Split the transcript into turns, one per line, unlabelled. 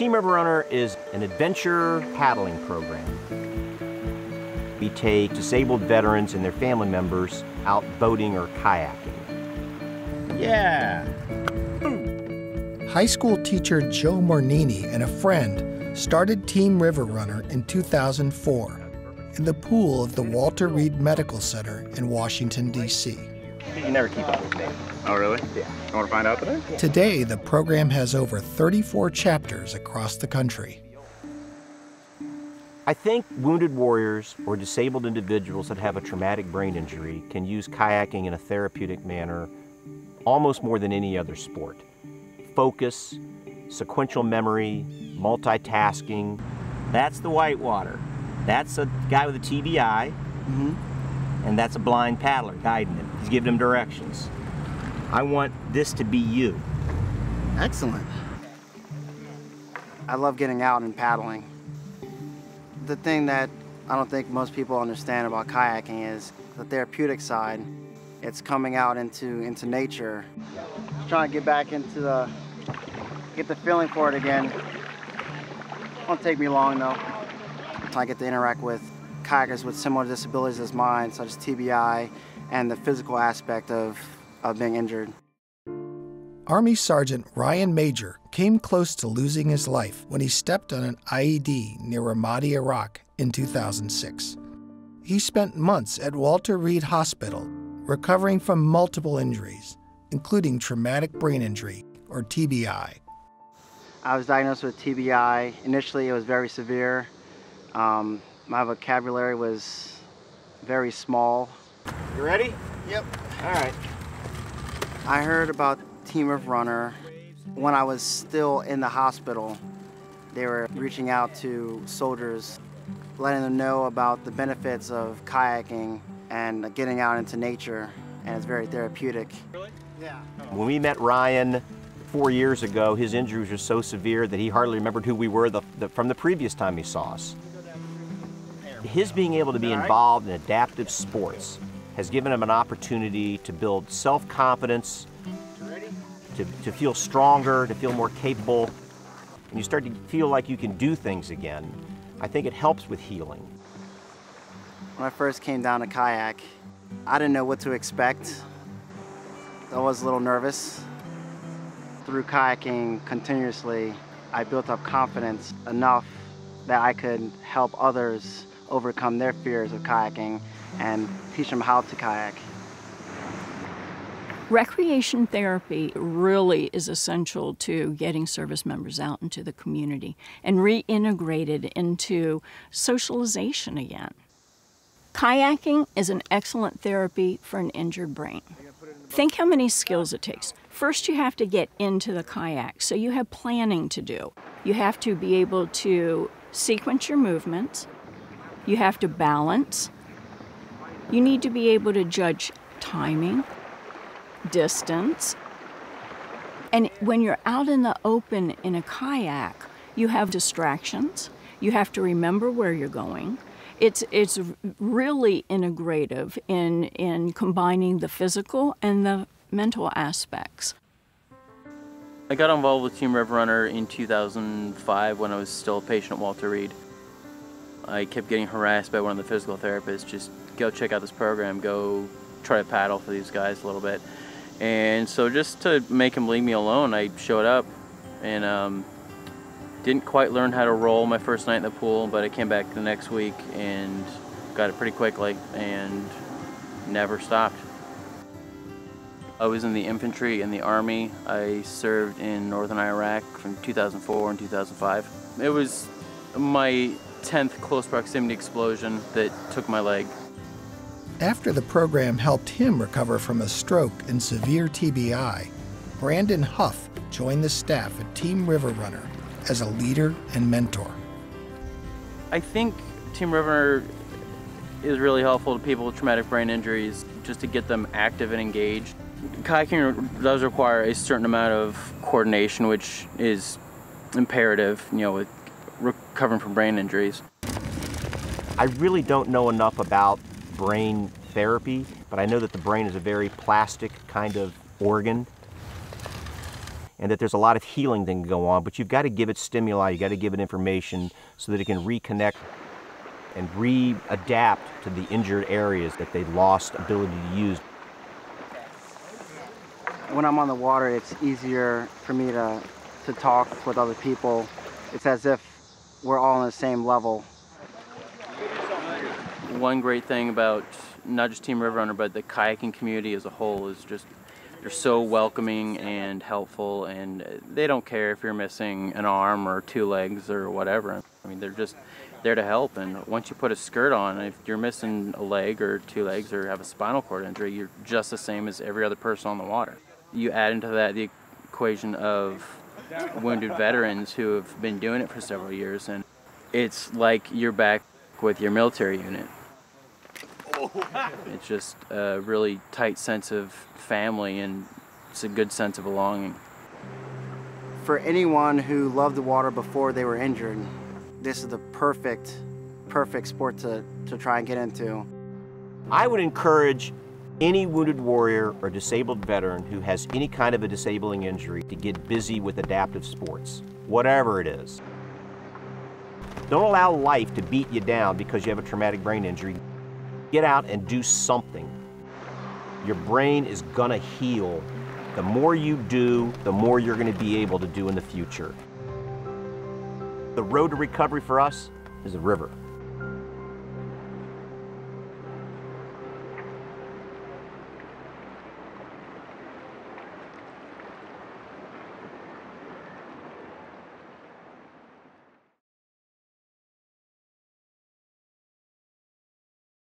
Team River Runner is an adventure paddling program. We take disabled veterans and their family members out boating or kayaking. Yeah!
High school teacher Joe Mornini and a friend started Team River Runner in 2004 in the pool of the Walter Reed Medical Center in Washington, D.C.
You never keep up with things.
Oh, really?
Yeah.
You want to find out today?
Today, the program has over 34 chapters across the country.
I think wounded warriors or disabled individuals that have a traumatic brain injury can use kayaking in a therapeutic manner almost more than any other sport. Focus, sequential memory, multitasking. That's the whitewater. That's a guy with a TBI, and that's a blind paddler guiding him. He's giving him directions. I want this to be you.
Excellent. I love getting out and paddling. The thing that I don't think most people understand about kayaking is the therapeutic side. It's coming out into nature. Just trying to get back get the feeling for it again. Won't take me long though. I get to interact with kayakers with similar disabilities as mine, such as TBI and the physical aspect of being injured.
Army Sergeant Ryan Major came close to losing his life when he stepped on an IED near Ramadi, Iraq in 2006. He spent months at Walter Reed Hospital recovering from multiple injuries, including traumatic brain injury, or TBI.
I was diagnosed with TBI. Initially, it was very severe. My vocabulary was very small.
You ready?
Yep.
All right.
I heard about Team River Runner when I was still in the hospital. They were reaching out to soldiers, letting them know about the benefits of kayaking and getting out into nature, and it's very therapeutic.
Really?
Yeah.
When we met Ryan 4 years ago, his injuries were so severe that he hardly remembered who we were from the previous time he saw us. His being able to be involved in adaptive sports has given him an opportunity to build self-confidence, to feel stronger, to feel more capable. When you start to feel like you can do things again, I think it helps with healing.
When I first came down to kayak, I didn't know what to expect. I was a little nervous. Through kayaking continuously, I built up confidence enough that I could help others overcome their fears of kayaking and teach them how to kayak.
Recreation therapy really is essential to getting service members out into the community and reintegrated into socialization again. Kayaking is an excellent therapy for an injured brain. Think how many skills it takes. First, you have to get into the kayak, so you have planning to do. You have to be able to sequence your movements. You have to balance. You need to be able to judge timing, distance. And when you're out in the open in a kayak, you have distractions. You have to remember where you're going. It's really integrative in combining the physical and the mental aspects.
I got involved with Team River Runner in 2005 when I was still a patient at Walter Reed. I kept getting harassed by one of the physical therapists, just go check out this program, go try to paddle for these guys a little bit. And so just to make him leave me alone, I showed up and didn't quite learn how to roll my first night in the pool, but I came back the next week and got it pretty quickly and never stopped. I was in the infantry in the Army. I served in northern Iraq from 2004 and 2005. It was my 10th close proximity explosion that took my leg.
After the program helped him recover from a stroke and severe TBI, Brandon Huff joined the staff at Team River Runner as a leader and mentor.
I think Team River is really helpful to people with traumatic brain injuries, just to get them active and engaged. Kayaking does require a certain amount of coordination, which is imperative, with recovering from brain injuries.
I really don't know enough about brain therapy, but I know that the brain is a very plastic kind of organ. and that there's a lot of healing that can go on, but you've got to give it stimuli, you got to give it information so that it can reconnect and readapt to the injured areas that they lost ability to use.
When I'm on the water, it's easier for me to talk with other people. It's as if we're all on the same level.
One great thing about not just Team River Runner, but the kayaking community as a whole is just they're so welcoming and helpful, and they don't care if you're missing an arm or 2 legs or whatever. I mean, they're just there to help, and once you put a skirt on, if you're missing a leg or 2 legs or have a spinal cord injury, you're just the same as every other person on the water. You add into that the equation of wounded veterans who have been doing it for several years, and it's like you're back with your military unit. It's just a really tight sense of family, and it's a good sense of belonging.
For anyone who loved the water before they were injured, this is the perfect sport to try and get into.
I would encourage any wounded warrior or disabled veteran who has any kind of a disabling injury to get busy with adaptive sports, whatever it is. Don't allow life to beat you down because you have a traumatic brain injury. Get out and do something. Your brain is gonna heal. The more you do, the more you're gonna be able to do in the future. The road to recovery for us is the river.